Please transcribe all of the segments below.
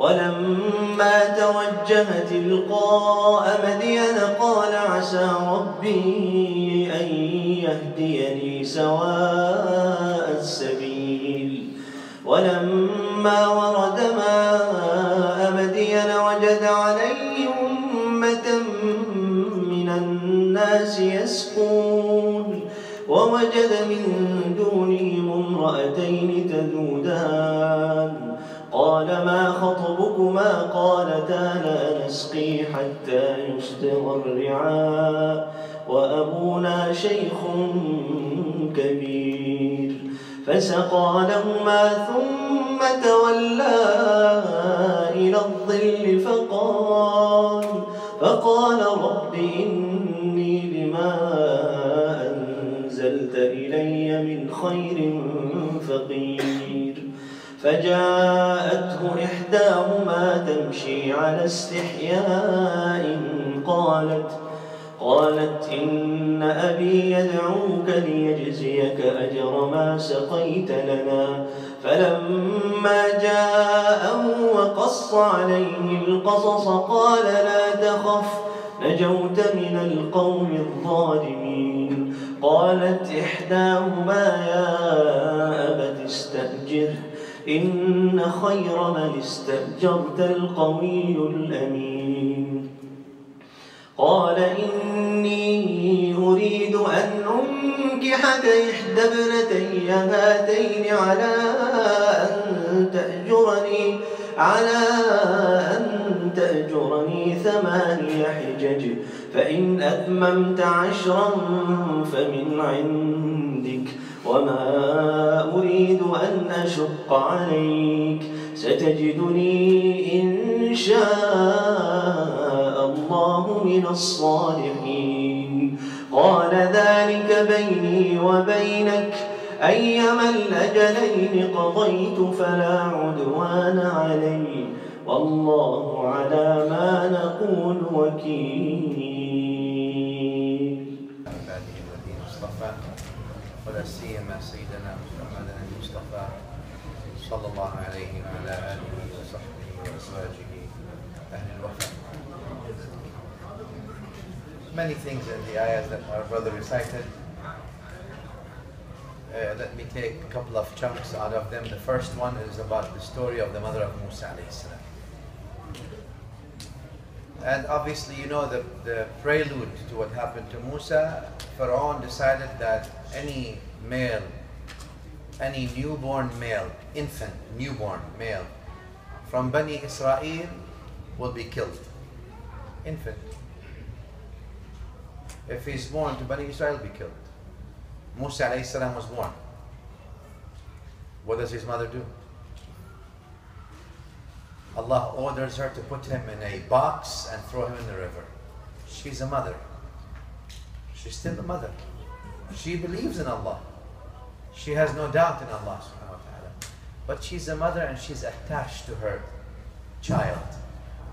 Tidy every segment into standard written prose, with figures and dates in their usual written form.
ولما توجه تلقاء مدين قال عسى ربي أن يهديني سواء السبيل ولما ورد ماء مدين وجد عليه أمة من الناس يسقون ووجد من دونهم امرأتين تذودان قال ما خطبكما قالتا لا نسقي حتى يصدر الرعاء وأبونا شيخ كبير فسقى لهما ثم تولى إلى الظل فقال رب إني لما أنزلت إلي من خير فقير فجاءته إحداهما تمشي على استحياء قالت إن أبي يدعوك ليجزيك أجر ما سقيت لنا فلما جاءه وقص عليه القصص قال لا تخف نجوت من القوم الظالمين قالت إحداهما يا أبت استأجره إن خير من استأجرت القوي الأمين قال إني أريد أن أنكحك إحدى ابنتي هاتين على أن تأجرني 8 حجج فإن أتممت 10 فمن عندك وما أريد أن أشق عليك ستجدني إن شاء الله من الصالحين قال ذلك بيني وبينك أيما الأجلين قضيت فلا عدوان علي والله على ما نقول وكيل. ولا سيما سيدنا محمد المصطفى صلى الله عليه وعلى آله وصحبه وأزواجه أهل الوفاء. Many things in the ayahs that our brother recited. Let me take a couple of chunks out of them. The first one is about the story of the mother of Musa alayhi salam. And obviously you know the prelude to what happened to Musa. Pharaoh decided that any male, any newborn male, infant, newborn male from Bani Israel will be killed. Infant. If he's born to Bani Israel, will be killed. Musa alayhi salam was born. What does his mother do? Allah orders her to put him in a box and throw him in the river. She's a mother. She's still a mother. She believes in Allah. She has no doubt in Allah subhanahu wa ta'ala. But she's a mother and she's attached to her child.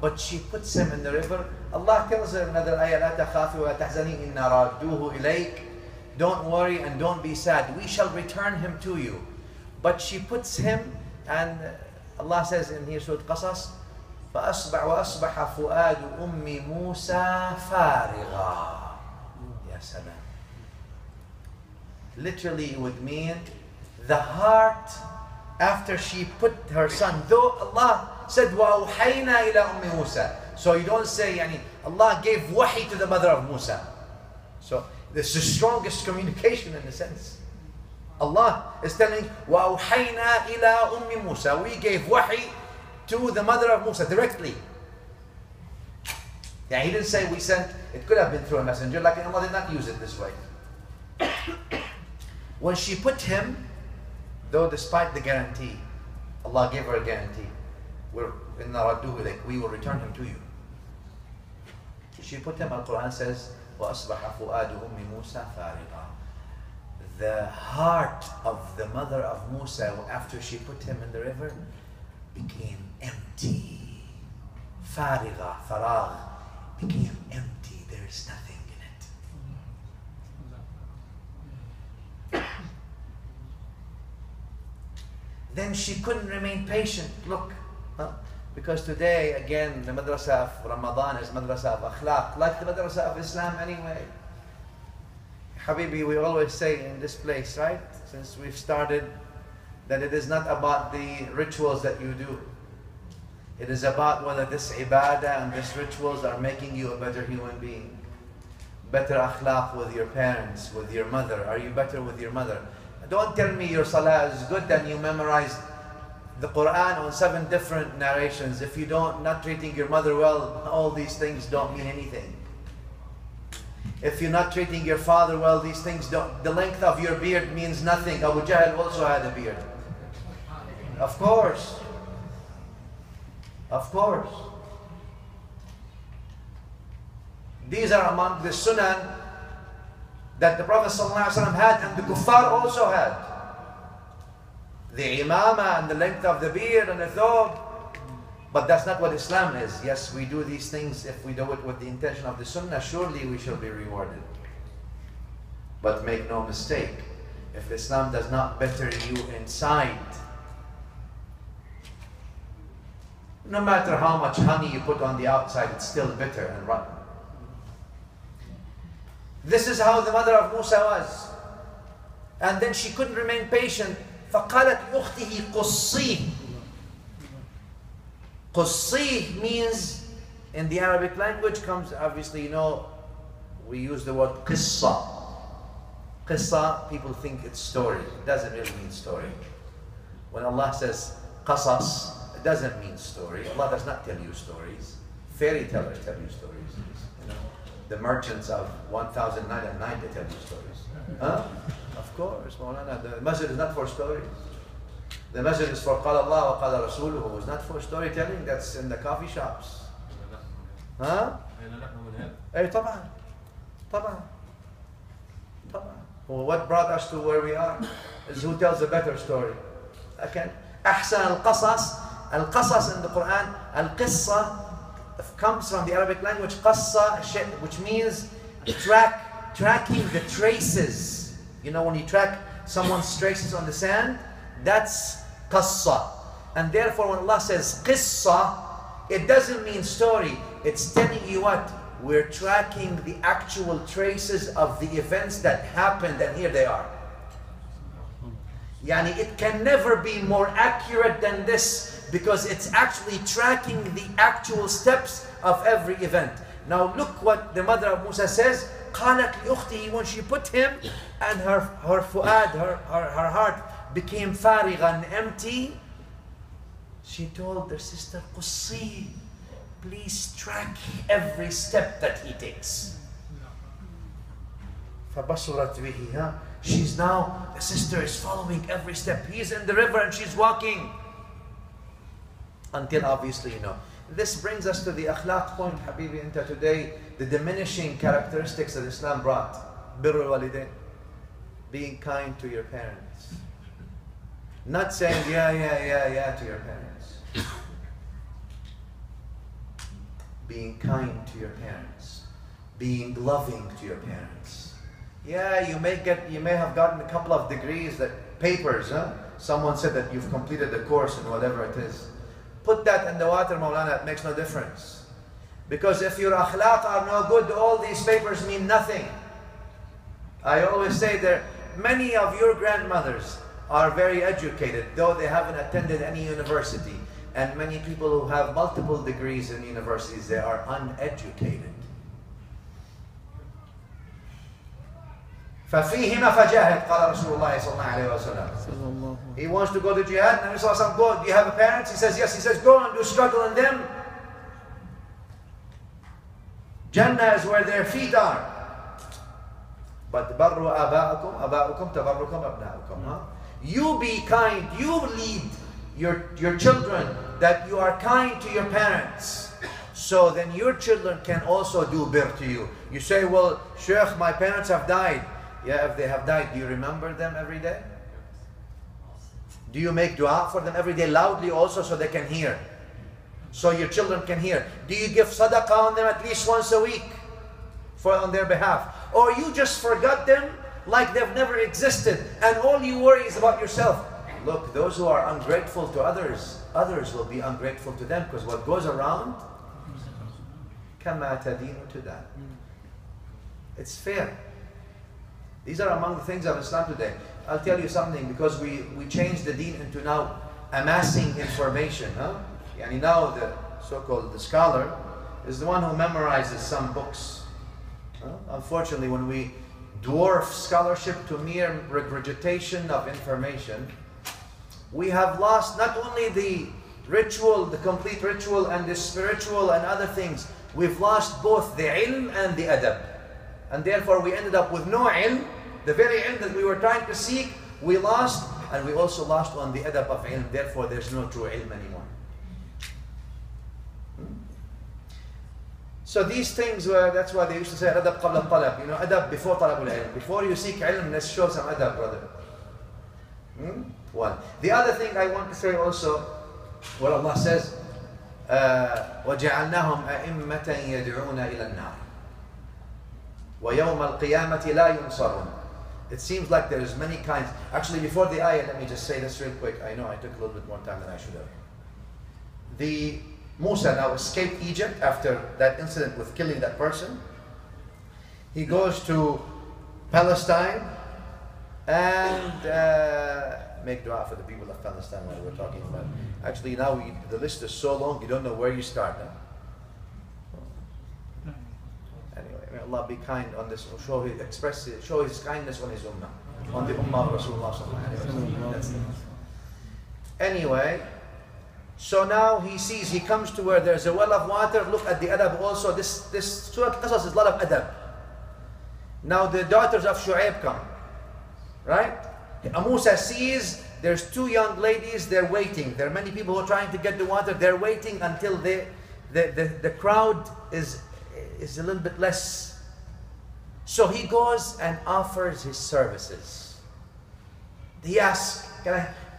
But she puts him in the river. Allah tells her in another ayah, لا تخافي ولا تحزني إنا رادوه إليك. Don't worry and don't be sad. We shall return him to you. But she puts him, and Allah says in here, Surah Qasas, وَأَصْبَحَ فُؤَادُ أُمِّ مُوسَى فَارِغًا. Ya salam. Literally it would mean the heart after she put her son, though Allah said وَأَوْحَيْنَا إِلَىٰ أُمِّ مُوسَى. So you don't say, Allah gave wahi to the mother of Musa. So this is the strongest communication in a sense. Allah is telling, وَأَوْحَيْنَا إِلَىٰ أُمِّ مُوسَى. We gave wahi to the mother of Musa directly. Yeah, he didn't say we sent, it could have been through a messenger, like Allah did not use it this way. When she put him, though despite the guarantee, Allah gave her a guarantee. We will return him to you. She put him, Al-Quran says, وَأَصْبَحَ فُؤَادُ أُمِّ مُوسَى فَارِغًا. The heart of the mother of Musa, after she put him in the river, became empty. Fariga, farag, became empty. There is nothing in it. Then she couldn't remain patient. Look, Because today, again, the madrasa of Ramadan is madrasa of akhlaq, like the madrasa of Islam anyway. Habibi, we always say in this place, right? Since we've started, that it is not about the rituals that you do. It is about whether this ibadah and these rituals are making you a better human being. Better akhlaq with your parents, with your mother. Are you better with your mother? Don't tell me your salah is good and you memorized the Quran on 7 different narrations. If you don't, not treating your mother well, all these things don't mean anything. If you're not treating your father well, these things don't, the length of your beard means nothing. Abu Jahl also had a beard. Of course. Of course. These are among the sunan that the Prophet ﷺ had and the kuffar also had. The imama and the length of the beard and the thobe. But that's not what Islam is. Yes, we do these things. If we do it with the intention of the sunnah, surely we shall be rewarded. But make no mistake, if Islam does not better you inside, no matter how much honey you put on the outside, it's still bitter and rotten. This is how the mother of Musa was. And then she couldn't remain patient. فَقَالَتْ لِأُخْتِهِ قُصِّيهِ. Qussi means, in the Arabic language, comes, obviously, you know, we use the word qissa. Qissa, people think it's story. It doesn't really mean story. When Allah says qasas, it doesn't mean story. Allah does not tell you stories. Fairy tellers tell you stories. You know, the merchants of 1000 Night and Night, they tell you stories. Huh? Of course, Maulana, the masjid is not for stories. The masjid is for قال الله وقال رسوله. It's not for storytelling. That's in the coffee shops. Huh? Hey, طبعا. طبعا. طبعا. Well, what brought us to where we are is who tells a better story. Okay. أحسن القصص. القصص in the Quran. القصة comes from the Arabic language. قصة, which means tracking the traces. You know, when you track someone's traces on the sand, that's qassa. And therefore when Allah says qissa, it doesn't mean story. It's telling you what? We're tracking the actual traces of the events that happened, and here they are. Yani it can never be more accurate than this, because it's actually tracking the actual steps of every event. Now look what the mother of Musa says. قالت لأخته, when she put him, and her fuad, her heart became farighan, empty, she told her sister, Qussi, please track every step that he takes. فَبَصُرَتْ بِهِ. She's now, the sister is following every step. He's in the river and she's walking. Until obviously, you know. This brings us to the akhlaq point, Habibi, into today, the diminishing characteristics that Islam brought. Birrul walidain, being kind to your parents. Not saying yeah to your parents. Being kind to your parents. Being loving to your parents. Yeah, you may have gotten a couple of degrees, papers, huh? Someone said that you've completed the course and whatever it is. Put that in the water, Maulana, it makes no difference. Because if your akhlaq are no good, all these papers mean nothing. I always say that many of your grandmothers are very educated, though they haven't attended any university. And many people who have multiple degrees in universities, they are uneducated. فَفِيهِمَا فَجَاهِدْ قال رسول الله صلى الله عليه وسلم. He wants to go to jihad, and Nabi sallallahu alaihi wasallam, go. Do you have a parents? He says yes. He says go and do struggle in them. Jannah is where their feet are. But barru aba'ukum tabarrukum abna'ukum. You be kind. You lead your children, that you are kind to your parents. So then your children can also do birr to you. You say, well, Sheikh, my parents have died. Yeah, if they have died, do you remember them every day? Do you make dua for them every day loudly also so they can hear? So your children can hear. Do you give sadaqah on them at least once a week on their behalf? Or you just forgot them like they've never existed, and all you worry is about yourself? look, those who are ungrateful to others, others will be ungrateful to them, because what goes around, كَمَا تَدِينُ تُدَانُ. It's fair. These are among the things of Islam today. I'll tell you something, because we changed the deen into now amassing information. Yani now the so-called the scholar is the one who memorizes some books. Unfortunately, when we dwarf scholarship to mere regurgitation of information, we have lost not only the ritual, the complete ritual, and the spiritual and other things, we've lost both the ilm and the adab. And therefore we ended up with no ilm. The very ilm that we were trying to seek, we lost, and we also lost on the adab of ilm. Therefore there's no true ilm anymore. So these things were, that's why they used to say adab qabla talab, adab before talabul ilm. Before you seek ilm, let's show some adab, brother. One. The other thing I want to say also, what Allah says, وَجَعَلْنَاهُمْ أَئِمَّةً يَدْعُونَ إِلَى النَّارِ وَيَوْمَ الْقِيَامَةِ لَا يُنصَرُونَ. It seems like there's many kinds. Actually, before the ayah, let me just say this real quick. I know I took a little bit more time than I should have. The Musa now escaped Egypt after that incident with killing that person. He goes to Palestine and make dua for the people of Palestine while we're talking about it. Actually, now the list is so long, you don't know where you start. Anyway, may Allah be kind on this, show His kindness on His ummah, on the ummah of Rasulullah sallallahu alaihi wasallam. Anyway, so now he comes to where there's a well of water. Look at the adab also. This Surah Qasas is a lot of adab. Now the daughters of Shu'aib come, right? Musa sees there's two young ladies, they're waiting. There are many people who are trying to get the water. They're waiting until the crowd is a little bit less. So he goes and offers his services. He asks,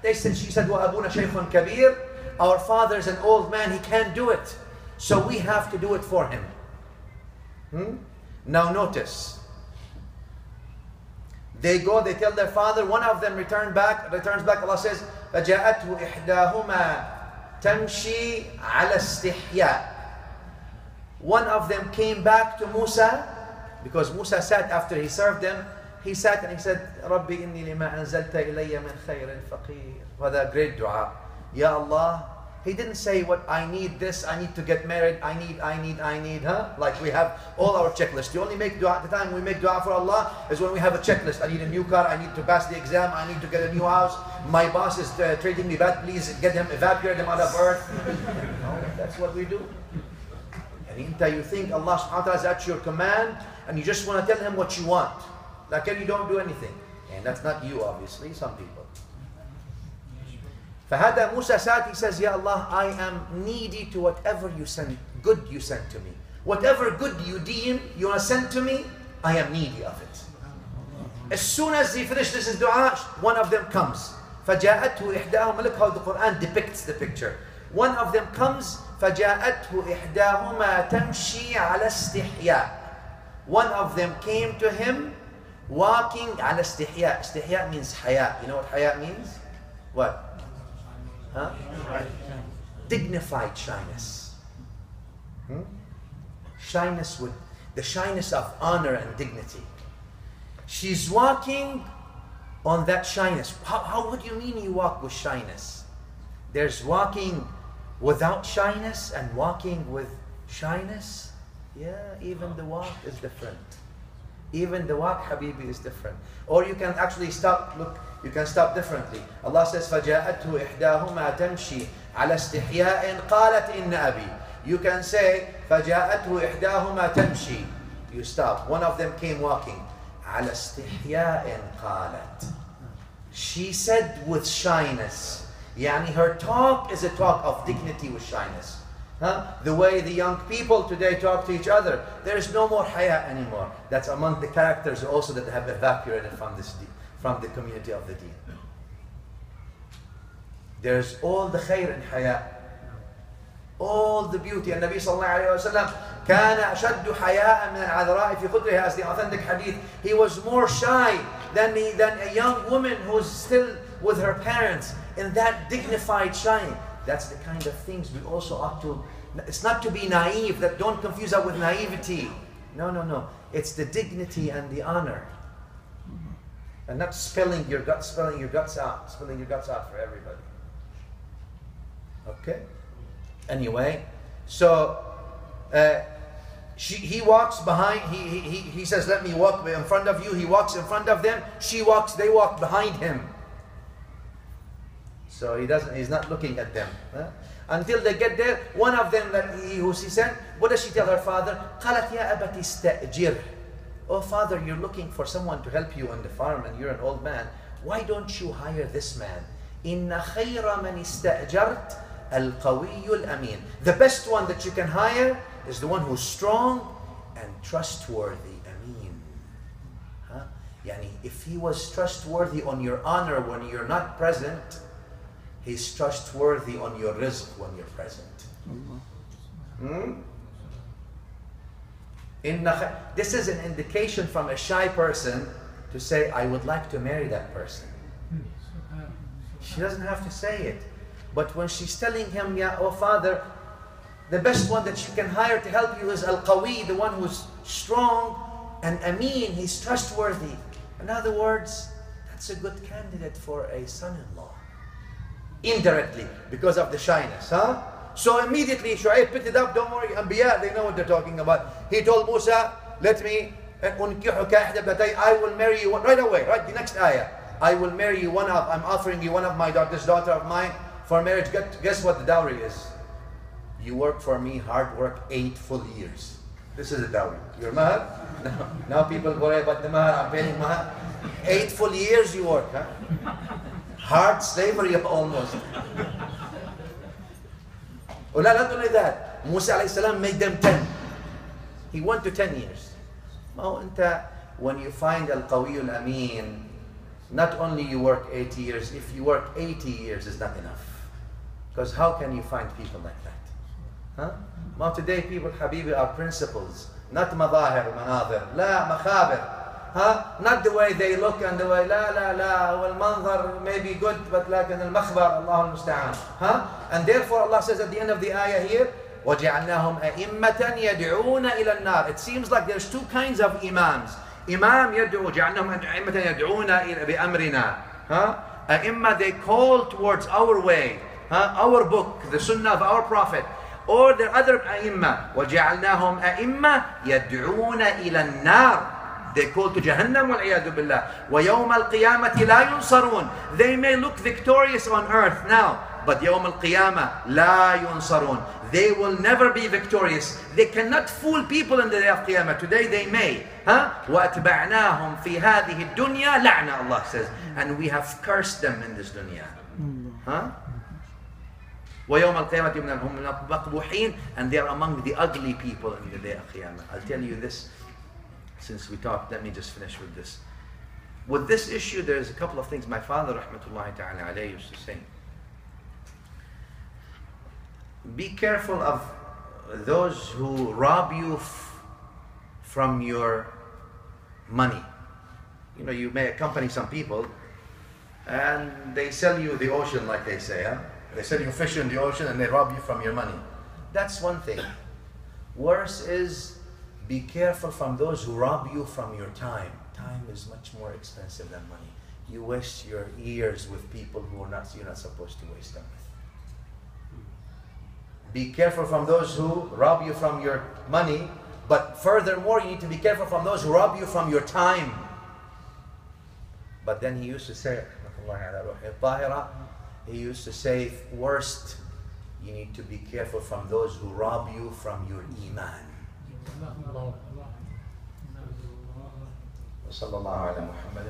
she said, وَأَبُونَ شَيْخٌ كَبِيرٌ. Our father is an old man, he can't do it. So we have to do it for him. Now notice. They go, they tell their father, one of them returns back, Allah says, فَجَاءَتْهُ إِحْدَاهُمَا تَمْشِي عَلَى اسْتِحْيَاءٍ. One of them came back to Musa, because Musa sat after he served them. He sat and he said, رَبِّ إِنِّي لِمَا أَنزَلْتَ إِلَيَّ مِنْ خَيْرٍ فَقِيرٍ. What a great dua. Ya Allah. He didn't say what I need this, I need to get married, I need, like we have all our checklists. You only make dua, the time we make dua for Allah is when we have a checklist. I need a new car, I need to pass the exam, I need to get a new house, my boss is treating me bad, please get him, evaporate him out of earth. No, that's what we do. And you think Allah subhanahu wa ta'ala is at your command and you just want to tell him what you want. Like you don't do anything. And that's not you, obviously, some people. فهذا Musa sat, he says, Ya Allah, I am needy to whatever good you send to me. Whatever good you deem you want to send to me, I am needy of it. As soon as he finished this dua, one of them comes. فَجَاءَتْهُ إِحْدَاهُمَا. Look how the Quran depicts the picture. One of them comes, فَجَاءَتْهُ إِحْدَاهُمَا تَمْشِي عَلَى اسْتِحْيَاءٍ. One of them came to him walking على استحياء. Istihya means haya. You know what haya means? What? Dignified shyness. Shyness with the shyness of honor and dignity. She's walking on that shyness. How would you mean you walk with shyness? There's walking without shyness and walking with shyness. Yeah, even the walk is different. Even the walk, Habibi, is different. Or you can actually stop, look, you can stop differently. Allah says, فَجَاءَتْهُ إِحْدَاهُمَا تَمْشِي عَلَى اسْتِحْيَاءٍ قَالَتْ إِنَّ أَبِي. You can say, فَجَاءَتْهُ إِحْدَاهُمَا تَمْشِي. You stop. One of them came walking. عَلَى اسْتِحْيَاءٍ قَالَتْ. She said with shyness. Yani her talk is a talk of dignity with shyness. The way the young people today talk to each other, there is no more haya anymore. That's among the characters also that have evaporated from the community of the deen. There's all the khair in haya, all the beauty. And Nabi sallallahu alayhi wa sallam كان أشد حياء من العذراء في خدرها, as the authentic hadith. He was more shy than a young woman who's still with her parents in that dignified shine. That's the kind of things we also ought to, it's not to be naive, that don't confuse that with naivety. No, no, no. It's the dignity and the honor. And not spilling your guts out for everybody. Okay? Anyway, so he walks behind, he says, let me walk in front of you. He walks in front of them. They walk behind him. So he's not looking at them. Huh? Until they get there, one of them who she sent, what does she tell her father? قالت يا أبت استأجره. Oh father, you're looking for someone to help you on the farm and you're an old man. Why don't you hire this man? إن خير من استأجرت القوي الأمين. The best one that you can hire is the one who's strong and trustworthy. Ameen. Huh? Yani, if he was trustworthy on your honor when you're not present, he's trustworthy on your rizq when you're present. This is an indication from a shy person to say, I would like to marry that person. She doesn't have to say it. But when she's telling him, yeah, oh father, the best one that you can hire to help you is al-Qawi, the one who's strong, and Ameen, he's trustworthy. In other words, that's a good candidate for a son-in-law. Indirectly, because of the shyness, huh? So immediately Shu'aib picked it up. Don't worry, Anbiya, they know what they're talking about. He told Musa, let me, I will marry you right away, right? The next ayah. I will marry you I'm offering you one of my daughters, daughter of mine, for marriage. Guess what the dowry is? You work for me, hard work, 8 full years. This is the dowry. Your mahar? Now people worry about the mahar, I'm paying mahar. 8 full years you work, huh? Hard slavery almost. Not only that, Musa alayhi salam made them 10. He went to 10 years. When you find al-Qawi al-Amin, not only you work 80 years, if you work 80 years is not enough. Because how can you find people like that? Huh? Now today people, Habibi, are principles, not madahir, manadhir, la makhabir. Huh? Not the way they look and the way والمنظر may be good, but لكن المخبر الله المستعان. Huh? And therefore Allah says at the end of the ayah here, وَجَعَلْنَاهُمْ أَئِمَّةً يَدْعُونَ إِلَى النَّارِ. It seems like there's 2 kinds of imams. Imam يدعو, جعلناهم أئمة يدعون بأمرنا. A'imma, they call towards our way, our book, the sunnah of our prophet. Or the other a'imma, وَجَعَلْنَاهُمْ أَئِمَّةً يَدْعُونَ إِلَى النَّارِ. They call to Jahannam wal-iyadu billah. وَيَوْمَ الْقِيَامَةِ لَا يُنصَرُونَ. They may look victorious on earth now, but يَوْمَ الْقِيَامَةِ لَا يُنصَرُونَ. They will never be victorious. They cannot fool people in the day of Qiyamah. Today they may. وَأَتْبَعْنَاهُمْ فِي هَذِهِ الدُّنْيَا لَعْنَةً, Allah says. And we have cursed them in this dunya. وَيَوْمَ الْقِيَامَةِ هُمْ مَقْبُوحِينَ. And they are among the ugly people in the day of Qiyamah. I'll tell you this. Since we talked, let me just finish with this. With this issue, there's a couple of things my father, rahmatullahi ta'ala alayhi, used to say. Be careful of those who rob you from your money. You know, you may accompany some people and they sell you the ocean, like they say. They sell you fish in the ocean and they rob you from your money. That's one thing. Worse is, be careful from those who rob you from your time. Time is much more expensive than money. You waste your years with people who are you're not supposed to waste them with. Be careful from those who rob you from your money, but furthermore, you need to be careful from those who rob you from your time. But then he used to say, worst, you need to be careful from those who rob you from your iman. وصلى الله على محمد.